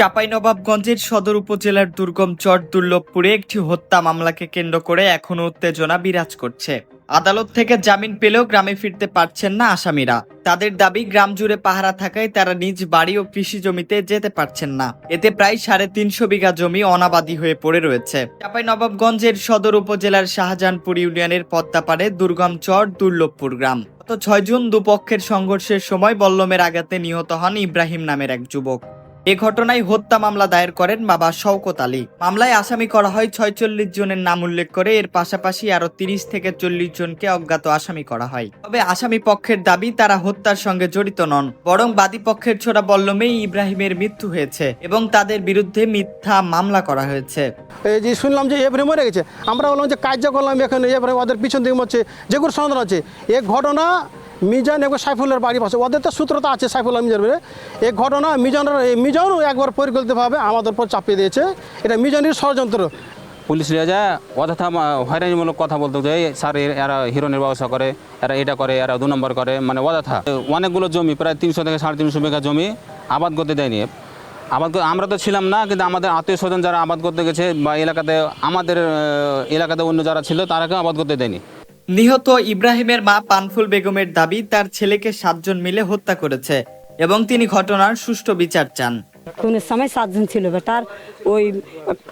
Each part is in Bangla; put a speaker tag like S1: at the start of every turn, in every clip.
S1: চাঁপাইনবাবগঞ্জের সদর উপজেলার দুর্গম চর দুর্লভপুরে একটি হত্যা মামলাকে কেন্দ্র করে এখনও উত্তেজনা বিরাজ করছে। আদালত থেকে জামিন পেলেও গ্রামে ফিরতে পারছেন না আসামিরা। তাদের দাবি, গ্রাম জুড়ে পাহারা থাকায় তারা নিজ বাড়ি ও কৃষি জমিতে যেতে পারছেন না। এতে প্রায় 350 বিঘা জমি অনাবাদি হয়ে পড়ে রয়েছে। চাঁপাইনবাবগঞ্জের সদর উপজেলার শাহজাহানপুর ইউনিয়নের পদ্মাপাড়ে দুর্গম চর দুর্লভপুর গ্রাম। গত 6 জুন দুপক্ষের সংঘর্ষের সময় বল্লমের আঘাতে নিহত হন ইব্রাহিম নামের এক যুবক। এ ঘটনায় হত্যা মামলা দায়ের করেন বাবা শওকত আলী। মামলায় আসামি করা হয় 46 জনের নাম উল্লেখ করে। এর পাশাপাশি আরো 30 থেকে 40 জনকে অজ্ঞাত আসামি করা হয়। তবে আসামি পক্ষের দাবি, তারা হত্যার সঙ্গে জড়িত নন, বরং বাদী পক্ষের ছোড়া বল্লমেই ইব্রাহিমের মৃত্যু হয়েছে এবং তাদের বিরুদ্ধে মিথ্যা মামলা করা হয়েছে।
S2: এই যে শুনলাম যে ইব্রাহিম মরে গেছে, আমরা বললাম যে কার্য করলাম এখানে ইব্রাহিম ওদের পিছন দিকে হচ্ছে যেগুলো সন্ধান আছে। এই ঘটনা মিজান এবং সাইফুলের বাড়ি পাশে, ওদের তো সূত্রতা আছে সাইফুল্লাহ মিজানের। এই ঘটনা মিজানও একবার পরিকল্পিতভাবে আমাদের উপর চাপিয়ে দিয়েছে। এটা মিজানের ষড়যন্ত্র।
S3: পুলিশ নিয়ে যায় অযথা হয়রানিমূলক কথা বলতে যায়, স্যার এরা হিরোনের ব্যবসা করে, এরা এটা করে, এরা 2 নম্বর করে, মানে অযথা। অনেকগুলো জমি, প্রায় 300 থেকে 350 বিঘা জমি আবাদ করতে দেয়নি। আমরা তো ছিলাম না, কিন্তু আমাদের আত্মীয় স্বজন যারা আবাদ করতে গেছে বা এলাকাতে, আমাদের এলাকাতে অন্য যারা ছিল তারাকেও আবাদ করতে দেয়নি।
S1: নিহত ইব্রাহিমের মা পানফুল বেগমের দাবি, তার ছেলেকে 7 জন মিলে হত্যা করেছে এবং তিনি ঘটনার সুষ্ঠু বিচার চান।
S4: কোন সময় 7 জন ছিল বেটার, ওই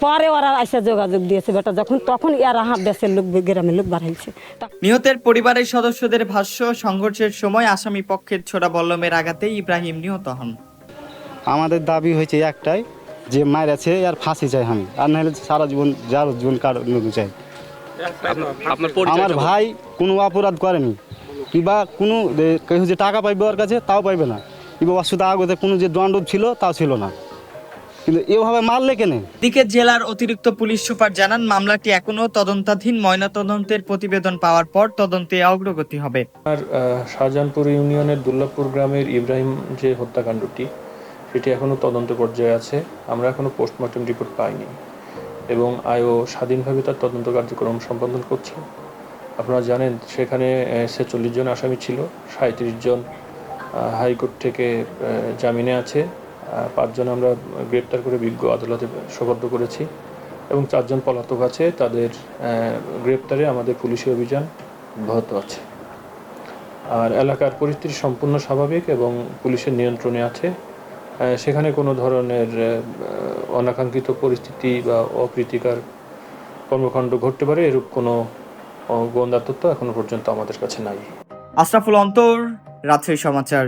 S4: পরে ওরা এসে যোগাযোগ দিয়েছে বেটা, তখন এরা দেশের লোক, গ্রামের লোক বাড়াইছে।
S1: নিহতের পরিবারের সদস্যদের ভাষ্য, সংঘর্ষের সময় আসামি পক্ষের ছোড়া বল্লমের আঘাতে ইব্রাহিম নিহত হন।
S5: আমাদের দাবি হয়েছে একটাই, যে মায়েরাছে আর ফাঁসি চাই আমি, আর নাহলে সারা জীবন যার জীবন কাটানো চাই। আমার ভাই কোনো অপরাধ করেনি, কিংবা কোনো কেউ যে টাকা পাইবে ওর কাছে তাও পাইবে না, কিংবা অসুবিধা আগতে কোনো যে দণ্ড ছিল তাও ছিল না, কিন্তু এভাবে মারলে কেন?
S1: এদিকে জেলার অতিরিক্ত পুলিশ সুপার জানান, মামলাটি এখনো তদন্তাধীন। ময়নাতদন্তের প্রতিবেদন পাওয়ার পর তদন্তে অগ্রগতি হবে।
S6: আর শাহজাহানপুর ইউনিয়নের দুর্লভপুর গ্রামের ইব্রাহিম যে হত্যাকাণ্ডটি, সেটি এখনও তদন্ত পর্যায়ে আছে। আমরা এখনও পোস্টমর্টম রিপোর্ট পাইনি এবং আইও স্বাধীনভাবে তার তদন্ত কার্যক্রম সম্পাদন করছে। আপনারা জানেন সেখানে 46 জন আসামি ছিল, 37 জন হাইকোর্ট থেকে জামিনে আছে, 5 জন আমরা গ্রেপ্তার করে বিজ্ঞ আদালতে সোপর্দ করেছি এবং 4 জন পলাতক আছে। তাদের গ্রেপ্তারে আমাদের পুলিশি অভিযান অব্যাহত আছে। আর এলাকার পরিস্থিতি সম্পূর্ণ স্বাভাবিক এবং পুলিশের নিয়ন্ত্রণে আছে। সেখানে কোনো ধরনের অনাকাঙ্ক্ষিত পরিস্থিতি বা অপ্রীতিকর কর্মকাণ্ড ঘটতে পারে, এরূপ কোনো গোয়েন্দা তথ্য এখনো পর্যন্ত আমাদের কাছে নাই।
S1: আশরাফুল অন্তর, রাজশাহী সমাচার।